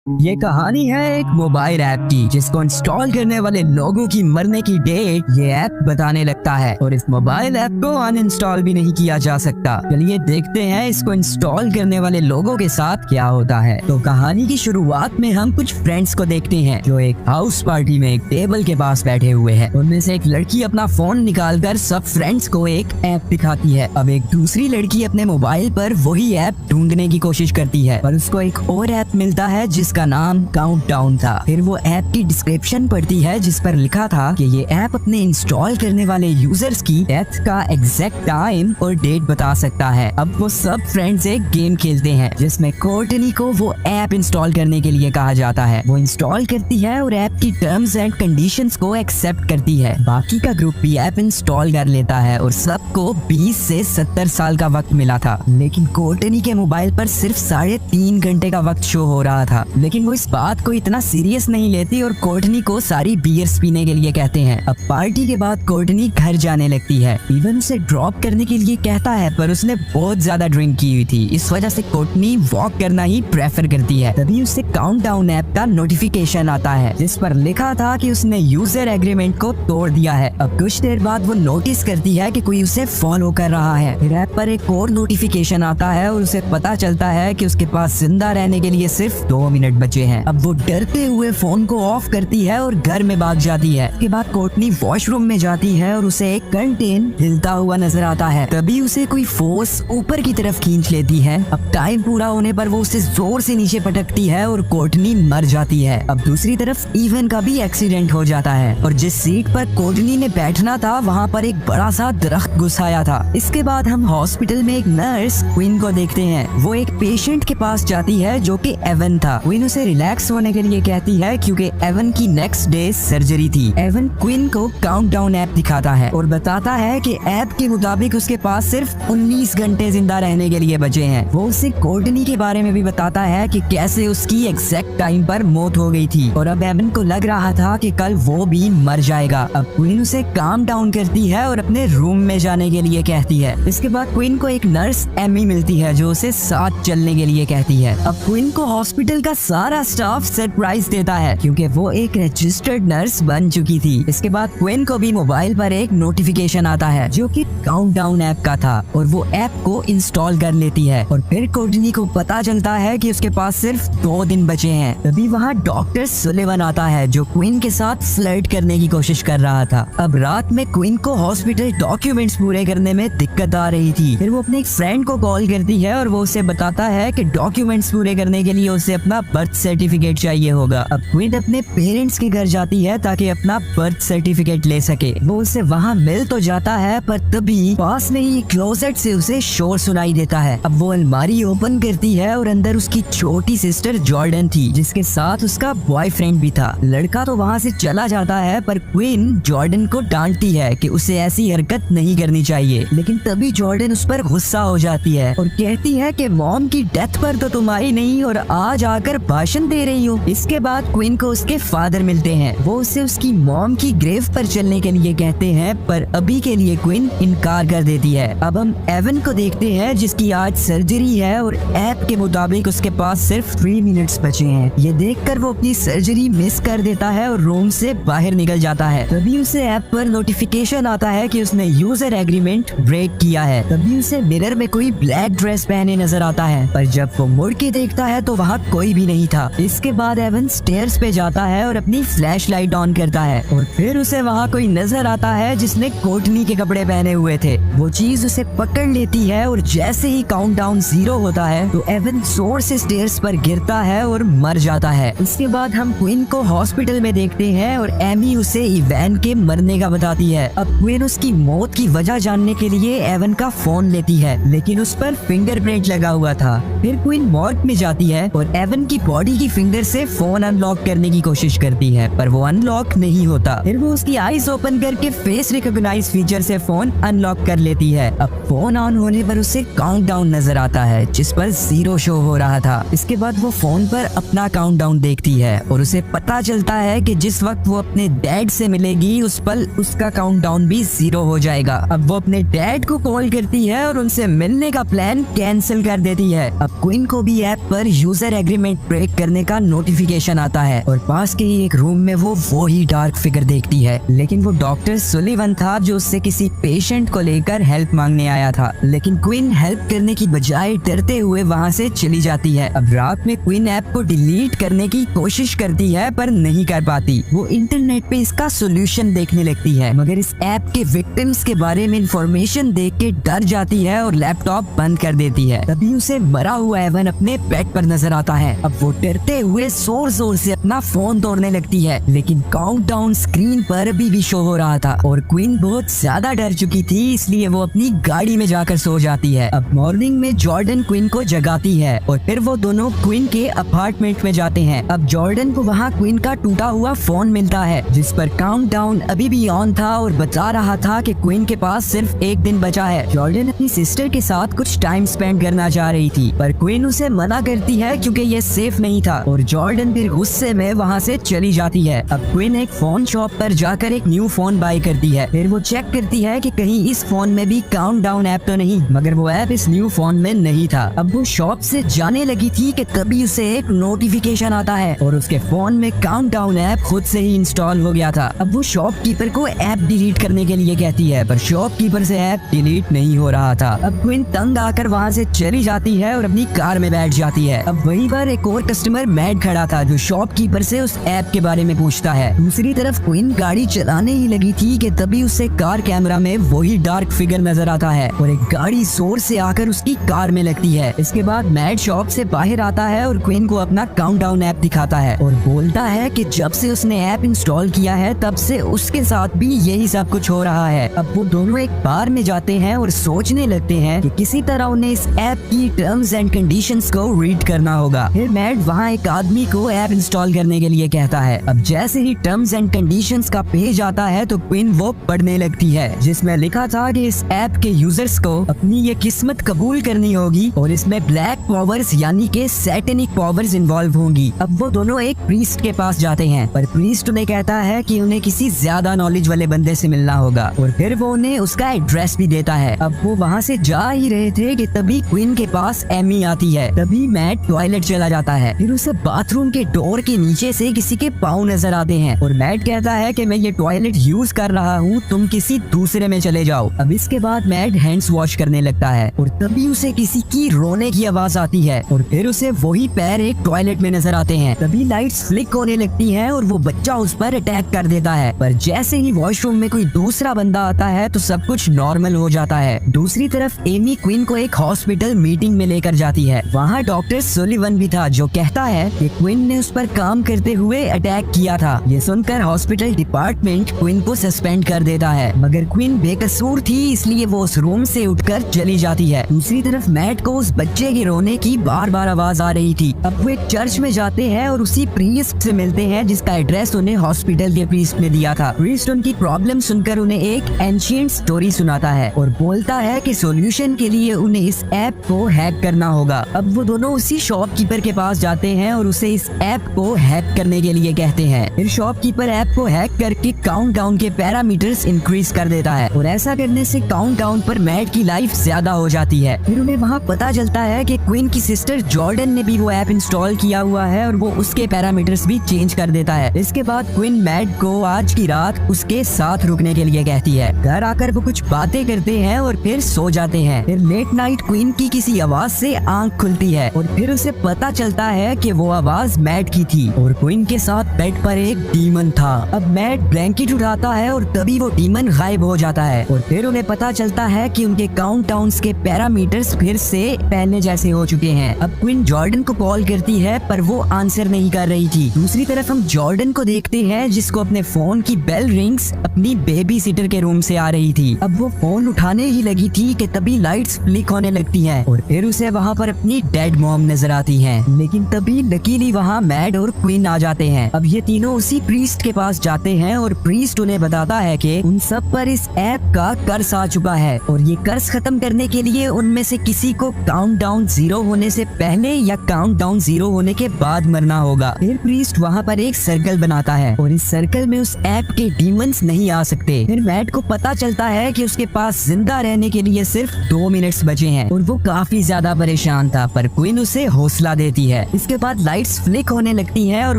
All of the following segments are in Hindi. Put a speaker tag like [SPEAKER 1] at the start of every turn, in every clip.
[SPEAKER 1] ये कहानी है एक मोबाइल ऐप की जिसको इंस्टॉल करने वाले लोगों की मरने की डेट ये ऐप बताने लगता है और इस मोबाइल ऐप को अनइंस्टॉल भी नहीं किया जा सकता। चलिए देखते हैं इसको इंस्टॉल करने वाले लोगों के साथ क्या होता है। तो कहानी की शुरुआत में हम कुछ फ्रेंड्स को देखते हैं जो एक हाउस पार्टी में एक टेबल के पास बैठे हुए हैं। उनमें से एक लड़की अपना फोन निकालकर सब फ्रेंड्स को एक ऐप दिखाती है। अब एक दूसरी लड़की अपने मोबाइल पर वही ऐप ढूंढने की कोशिश करती है पर उसको एक और ऐप मिलता है जिसका नाम काउंटडाउन था। फिर वो ऐप की डिस्क्रिप्शन पढ़ती है जिस पर लिखा था कि ये ऐप अपने इंस्टॉल करने वाले यूजर्स की डेथ का एग्जैक्ट टाइम और डेट बता सकता है। अब वो सब फ्रेंड्स एक गेम खेलते हैं जिसमें कोर्टनी को वो ऐप इंस्टॉल करने के लिए कहा जाता है। वो इंस्टॉल करती है और ऐप की टर्म्स एंड कंडीशंस को एक्सेप्ट करती है। बाकी का ग्रुप भी ऐप इंस्टॉल कर लेता है और सबको 20 से 70 साल का वक्त मिला था, लेकिन कोर्टनी के मोबाइल पर सिर्फ 3.5 घंटे का वक्त शो हो रहा था। लेकिन वो इस बात को इतना सीरियस नहीं लेती और कोर्टनी को सारी बियर्स पीने के लिए कहते हैं। अब पार्टी के बाद कोर्टनी घर जाने लगती है। इवन उसे ड्रॉप करने के लिए कहता है पर उसने बहुत ज्यादा ड्रिंक की हुई थी, इस वजह से कोर्टनी वॉक करना ही प्रेफर करती है। तभी उसे काउंटडाउन ऐप का नोटिफिकेशन आता है जिस पर लिखा था कि उसने यूजर एग्रीमेंट को तोड़ दिया है। अब कुछ देर बाद वो नोटिस करती है कि कोई उसे फॉलो कर रहा है। फिर ऐप पर एक और नोटिफिकेशन आता है और उसे पता चलता है कि उसके पास जिंदा रहने के लिए सिर्फ 2 मिनट बचे हैं। अब वो डरते हुए फोन को ऑफ करती है और घर में भाग जाती है। उसके बाद कोर्टनी वॉशरूम में जाती है और उसे एक कर्टेन हिलता हुआ नजर आता है। तभी उसे कोई फोर्स ऊपर की तरफ खींच लेती है। अब टाइम पूरा होने पर वो उसे जोर से नीचे पटकती है और कोर्टनी मर जाती है। अब दूसरी तरफ इवन का भी एक्सीडेंट हो जाता है और जिस सीट पर कोर्टनी ने बैठना था वहाँ पर एक बड़ा सा दरख्त घुस आया था। इसके बाद हम हॉस्पिटल में एक नर्स क्वीन को देखते हैं। वो एक पेशेंट के पास जाती है जो कि एवन था। क्वीन उसे रिलैक्स होने के लिए कहती है क्योंकि एवन की नेक्स्ट डे सर्जरी थी। एवन क्वीन को काउंटडाउन ऐप दिखाता है और बताता है कि ऐप के मुताबिक उसके पास सिर्फ 19 घंटे जिंदा रहने के लिए बचे हैं। वो उसे कोर्टनी के बारे में भी बताता है कि कैसे उसकी एग्जैक्ट टाइम पर मौत हो गई थी और अब एवन को लग रहा था कि कल वो भी मर जाएगा। अब क्वीन उसे काम डाउन करती है और अपने रूम में जाने के लिए कहती है। इसके बाद क्वीन को एक नर्स एमी मिलती है जो उसे साथ चलने के लिए कहती है। अब क्वीन को हॉस्पिटल का सारा स्टाफ सरप्राइज देता है क्योंकि वो एक रजिस्टर्ड नर्स बन चुकी थी। इसके बाद क्वीन को भी मोबाइल पर एक नोटिफिकेशन आता है जो कि काउंटडाउन ऐप का था और वो ऐप को इंस्टॉल कर लेती है। और फिर कोर्टनी को पता चलता है कि उसके पास सिर्फ 2 दिन बचे हैं। तभी वहाँ डॉक्टर सुलिवन आता है जो क्वीन के साथ फ्लर्ट करने की कोशिश कर रहा था। अब रात में क्वीन को हॉस्पिटल डॉक्यूमेंट्स पूरे करने में दिक्कत आ रही थी। फिर वो अपने एक फ्रेंड को कॉल करती है और वो उसे बताता है कि डॉक्यूमेंट्स पूरे करने के लिए उसे अपना बर्थ सर्टिफिकेट चाहिए होगा। अब क्वीन अपने पेरेंट्स के घर जाती है ताकि अपना बर्थ सर्टिफिकेट ले सके। वो उसे वहाँ मिल तो जाता है पर तभी पास में ही क्लोजेट से उसे शोर सुनाई देता है। अब वो अलमारी ओपन करती है और अंदर उसकी छोटी सिस्टर जॉर्डन थी जिसके साथ उसका बॉयफ्रेंड भी था। लड़का तो वहाँ से चला जाता है पर क्वीन जॉर्डन को डांटती है कि उसे ऐसी हरकत नहीं करनी चाहिए। लेकिन तभी जॉर्डन उस पर गुस्सा हो जाती है और कहती है कि मॉम की डेथ पर तो तुम आई नहीं और आज आकर भाषण दे रही हो। इसके बाद क्वीन को उसके फादर मिलते हैं। वो उसे उसकी मॉम की ग्रेव पर चलने के लिए कहते हैं पर अभी के लिए क्वीन इनकार कर देती है। अब हम एवन को देखते हैं जिसकी आज सर्जरी है और ऐप के मुताबिक उसके पास सिर्फ 3 मिनट्स बचे हैं। ये देखकर वो अपनी सर्जरी मिस कर देता है और रूम से बाहर निकल जाता है। तभी उसे ऐप पर नोटिफिकेशन आता है कि उसने यूजर एग्रीमेंट ब्रेक किया है। तभी उसे मिरर में कोई ब्लैक ड्रेस पहने नजर आता है पर जब वो मुड़ के देखता है तो वहाँ कोई भी नहीं था। इसके बाद एवन स्टेयर्स पे जाता है और अपनी फ्लैश लाइट ऑन करता है और फिर उसे वहाँ कोई नजर आता है जिसने कोर्टनी के कपड़े पहने हुए थे। वो चीज उसे पकड़ लेती है और जैसे ही काउंटडाउन 0 होता है तो एवन जोर से स्टेयर्स पर गिरता है और मर जाता है। इसके बाद हम क्वीन को हॉस्पिटल में देखते हैं और एमी उसे इवन के मरने का बताती है। अब क्वीन उसकी मौत की वजह जानने के लिए एवन का फोन लेती है लेकिन उस पर फिंगरप्रिंट लगा हुआ था। फिर क्वीन मॉर्ग में जाती है और एवन की बॉडी की फिंगर से फोन अनलॉक करने की कोशिश करती है पर वो अनलॉक नहीं होता। फिर वो उसकी आईज ओपन करके फेस रिकॉग्नाइज फीचर से फोन अनलॉक कर लेती है। अब फोन ऑन होने पर उसे काउंटडाउन नजर आता है जिस पर 0 शो हो रहा था। इसके बाद वो फोन पर अपना काउंटडाउन देखती है और उसे पता चलता है कि जिस वक्त वो अपने डैड से मिलेगी उस पल उसका काउंटडाउन भी 0 हो जाएगा। अब वो अपने डैड को कॉल करती है और उनसे मिलने का प्लान कैंसिल कर देती है। अब क्वीन को भी ऐप पर यूजर एग्रीमेंट ब्रेक करने का नोटिफिकेशन आता है और पास के ही एक रूम में वो ही डार्क फिगर देखती है। लेकिन वो डॉक्टर सुलिवन था जो उससे किसी पेशेंट को लेकर हेल्प मांगने आया था। लेकिन क्वीन हेल्प करने की बजाय डरते हुए वहाँ से चली जाती है। अब रात में क्वीन ऐप को डिलीट करने की कोशिश करती है पर नहीं कर पाती। वो इंटरनेट पे इसका सोल्यूशन देखने लगती है, मगर इस ऐप के विक्टिम्स के बारे में इंफॉर्मेशन देख के डर जाती है और लैपटॉप बंद कर देती है। तभी उसे मरा हुआ एवन अपने बेड पर नजर आता है। अब वो डरते हुए जोर जोर से अपना फोन तोड़ने लगती है, लेकिन काउंटडाउन स्क्रीन पर अभी भी शो हो रहा था और क्वीन बहुत ज्यादा डर चुकी थी, इसलिए वो अपनी गाड़ी में जाकर सो जाती है। अब मॉर्निंग में जॉर्डन क्वीन को जगाती है और फिर वो दोनों क्वीन के अपार्टमेंट में जाते हैं। अब जॉर्डन को वहाँ क्वीन का टूटा हुआ फोन मिलता है जिस पर काउंटडाउन अभी भी ऑन था और बता रहा था कि क्वीन के पास सिर्फ एक दिन बचा है। जॉर्डन अपनी सिस्टर के साथ कुछ टाइम स्पेंड करना चाह रही थी पर क्वीन उसे मना करती है क्योंकि ये सेफ नहीं था और जॉर्डन फिर गुस्से में वहाँ से चली जाती है। अब क्वीन एक फोन शॉप पर जाकर एक न्यू फोन बाय करती है। फिर वो चेक करती है कि कहीं इस फोन में भी काउंटडाउन ऐप तो नहीं, मगर वो ऐप इस न्यू फोन में नहीं था। अब वो शॉप से जाने लगी थी कि तभी उसे एक नोटिफिकेशन आता है और उसके फोन में काउंटडाउन ऐप खुद से ही इंस्टॉल हो गया था। अब वो शॉपकीपर को ऐप डिलीट करने के लिए कहती है पर शॉपकीपर से ऐप डिलीट नहीं हो रहा था। अब क्वीन तंग आकर वहाँ से चली जाती है और अपनी कार में बैठ जाती है। अब वहीं पर एक और कस्टमर मैड खड़ा था जो शॉपकीपर से उस ऐप के बारे में पूछता है। दूसरी तरफ क्वीन गाड़ी चलाने ही लगी थी कि तभी उससे कार कैमरा में वही डार्क फिगर नजर आता है और एक गाड़ी जोर से आकर उसकी कार में लगती है। इसके बाद मैड शॉप से बाहर आता है और क्वीन को अपना काउंटडाउन ऐप दिखाता है और बोलता है कि जब से उसने ऐप इंस्टॉल किया है तब से उसके साथ भी यही सब कुछ हो रहा है। अब वो दोनों एक बार में जाते हैं और सोचने लगते हैं कि किसी तरह उन्हें इस ऐप की टर्म्स एंड कंडीशंस को रीड करना होगा। फिर मैड वहाँ एक आदमी को ऐप इंस्टॉल करने के लिए कहता है। अब जैसे ही टर्म्स एंड कंडीशंस का पेज आता है तो क्वीन वो पढ़ने लगती है जिसमें लिखा था कि इस ऐप के यूजर्स को अपनी ये किस्मत कबूल करनी होगी और इसमें ब्लैक पावर्स यानी के सैटेनिक पावर्स इन्वॉल्व होंगी। अब वो दोनों एक प्रीस्ट के पास जाते हैं पर प्रीस्ट उन्हें कहता है कि उन्हें किसी ज्यादा नॉलेज वाले बंदे से मिलना होगा और फिर वो उन्हें उसका एड्रेस भी देता है। अब वो वहाँ से जा ही रहे थे कि तभी क्वीन के पास एमी आती है। तभी मैट टॉयलेट चला जाता है। फिर उसे बाथरूम के डोर के नीचे से किसी के पाँव नजर आते हैं और मैट कहता है कि मैं ये टॉयलेट यूज कर रहा हूँ, तुम किसी दूसरे में चले जाओ। अब इसके बाद मैट हैंड्स वॉश करने लगता है और तभी उसे किसी की रोने की आवाज आती है और फिर उसे वही पैर एक टॉयलेट में नजर आते हैं। तभी लाइट्स फ्लिक होने लगती हैं और वो बच्चा उस पर अटैक कर देता है पर जैसे ही वॉशरूम में कोई दूसरा बंदा आता है तो सब कुछ नॉर्मल हो जाता है। दूसरी तरफ एमी क्वीन को एक हॉस्पिटल मीटिंग में लेकर जाती है। वहाँ डॉक्टर सुलिवन भी था जो कहता है कि क्वीन ने उस पर काम करते हुए अटैक किया था। ये सुनकर हॉस्पिटल डिपार्टमेंट क्वीन को सस्पेंड कर देता है, मगर क्वीन बेकसूर थी इसलिए वो उस रूम से उठकर चली जाती है। दूसरी तरफ मैट को उस बच्चे के रोने की बार बार आवाज आ रही थी। अब वो एक चर्च में जाते हैं और उसी प्रीस्ट से मिलते हैं जिसका एड्रेस उन्हें हॉस्पिटल के प्रीस्ट ने दिया था। प्रीस्ट उनकी प्रॉब्लम सुनकर उन्हें एक एंशिएंट स्टोरी सुनाता है और बोलता है कि सॉल्यूशन के लिए उन्हें इस ऐप को हैक करना होगा। अब वो दोनों उसी शॉपकीपर के पास जाते हैं और उसे इस ऐप को हैक करने के लिए कहते हैं। फिर शॉपकीपर ऐप को हैक करके काउंटडाउन के पैरामीटर्स इंक्रीज कर देता है और ऐसा करने से काउंटडाउन पर मैट की लाइफ ज्यादा हो जाती है। फिर उन्हें वहाँ पता चलता है कि क्वीन की सिस्टर जॉर्डन ने भी वो ऐप इंस्टॉल किया हुआ है और वो उसके पैरामीटर्स भी चेंज कर देता है। इसके बाद क्वीन मैट को आज की रात उसके साथ रुकने के लिए कहती है। घर आकर वो कुछ बातें करते हैं और फिर सो जाते हैं। फिर लेट नाइट क्वीन की किसी आवाज से आंख खुलती है और फिर उसे पता चलता है कि वो आवाज मैट की थी और क्वीन के साथ बेड पर एक डीमन था। अब मैट ब्लैंकेट उठाता है और तभी वो डीमन गायब हो जाता है और फिर उन्हें पता चलता है कि उनके काउंटडाउन्स के पैरामीटर्स फिर से पहले जैसे हो चुके हैं। अब क्वीन जॉर्डन को कॉल करती है पर वो आंसर नहीं कर रही थी। दूसरी तरफ हम जॉर्डन को देखते हैं जिसको अपने फोन की बेल रिंग्स अपनी बेबी सिटर के रूम से आ रही थी। अब वो फोन उठाने ही लगी थी कि तभी लाइट्स फ्लिक होने लगती हैं और फिर उसे वहाँ पर अपनी डेड मॉम नजर आती है। लेकिन तभी लकीली वहाँ मैड और क्वीन आ जाते हैं। अब ये तीनों उसी प्रीस्ट के पास जाते हैं और प्रीस्ट उन्हें बताता है कि उन सब पर इस ऐप का कर्ज आ चुका है और ये कर्ज खत्म करने के लिए उनमें से किसी को काउंटडाउन 0 होने से पहले या काउंटडाउन 0 होने के बाद मरना होगा। फिर प्रीस्ट वहाँ पर एक सर्कल बनाता है और इस सर्कल में उस ऐप के डीमंस नहीं आ सकते। फिर मैट को पता चलता है कि उसके पास जिंदा रहने के लिए सिर्फ 2 मिनट्स बचे हैं और वो काफी ज्यादा परेशान था पर क्वीन उसे हौसला देती है। है। इसके बाद लाइट्स फ्लिक होने लगती हैं और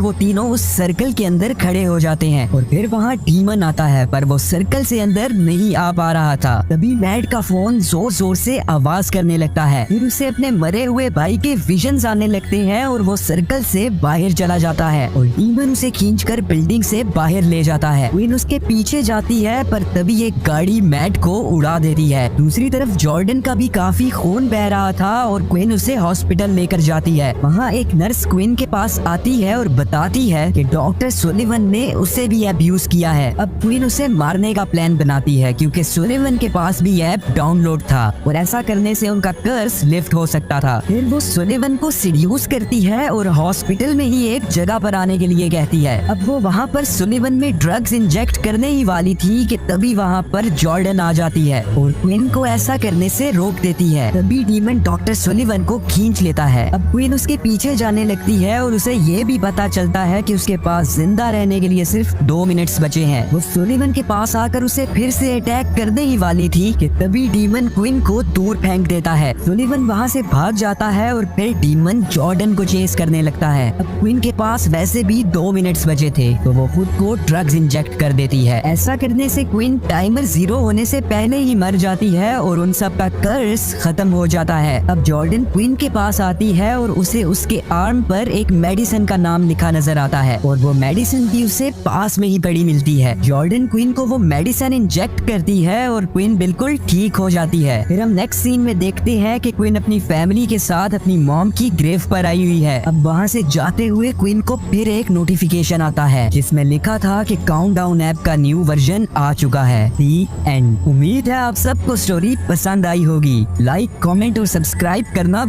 [SPEAKER 1] वो तीनों उस सर्कल के अंदर खड़े हो जाते हैं और फिर वहाँ डीमन आता है, पर वो सर्कल से अंदर नहीं आ पा रहा था। तभी मैड का फोन जोर जोर से आवाज करने लगता है। फिर उसे अपने मरे हुए भाई के विजन्स आने लगते हैं और वो सर्कल से बाहर चला जाता है और डीमन उसे खींचकर बिल्डिंग से बाहर ले जाता है। क्वीन उसके पीछे जाती है, पर तभी एक गाड़ी मैड को उड़ा देती है। दूसरी तरफ जॉर्डन का भी काफी खून बह रहा था और क्वीन उसे हॉस्पिटल लेकर जाती है। वहाँ एक नर्स क्वीन के पास आती है और बताती है कि डॉक्टर सुलिवन ने उसे भी अब्यूज किया है। अब क्वीन उसे मारने का प्लान बनाती है क्योंकि सुलिवन के पास भी ऐप डाउनलोड था और ऐसा करने से उनका कर्स लिफ्ट हो सकता था। फिर वो सुलिवन को सीड्यूस करती है और हॉस्पिटल में ही एक जगह पर आने के लिए कहती है। अब वो वहाँ पर सुलिवन में ड्रग्स इंजेक्ट करने ही वाली थी कि तभी वहाँ पर जॉर्डन आ जाती है और क्वीन को ऐसा करने से रोक देती है। तभी डीमन डॉक्टर सुलिवन को खींच लेता है। अब क्वीन उसके पीछे जाने लगती है और उसे ये भी पता चलता है कि उसके पास जिंदा रहने के लिए सिर्फ 2 मिनट्स बचे हैं। वो सुलिवन के पास आकर उसे फिर से अटैक करने ही वाली थी कि तभी डीमन क्वीन को दूर फेंक देता है। सुलिवन वहाँ से भाग जाता है और फिर डीमन जॉर्डन को चेस करने लगता है। अब क्वीन के पास वैसे भी 2 मिनट्स बचे थे तो वो खुद को ड्रग्स इंजेक्ट कर देती है। ऐसा करने से क्वीन टाइमर 0 होने से पहले ही मर जाती है और उन सब का कर्स खत्म हो जाता है। अब जॉर्डन क्वीन के पास आती है और उसे उसके आर्म पर एक मेडिसिन का नाम लिखा नजर आता है और वो मेडिसिन भी उसे पास में ही पड़ी मिलती है। जॉर्डन क्वीन को वो मेडिसिन इंजेक्ट करती है और क्वीन बिल्कुल ठीक हो जाती है। फिर हम नेक्स्ट सीन में देखते हैं कि क्वीन अपनी फैमिली के साथ अपनी मॉम की ग्रेव पर आई हुई है। अब वहाँ से जाते हुए क्वीन को फिर एक नोटिफिकेशन आता है जिसमें लिखा था कि काउंटडाउन ऐप का न्यू वर्जन आ चुका है। दी एंड। उम्मीद है आप सबको स्टोरी पसंद आई होगी। लाइक, कमेंट और सब्सक्राइब करना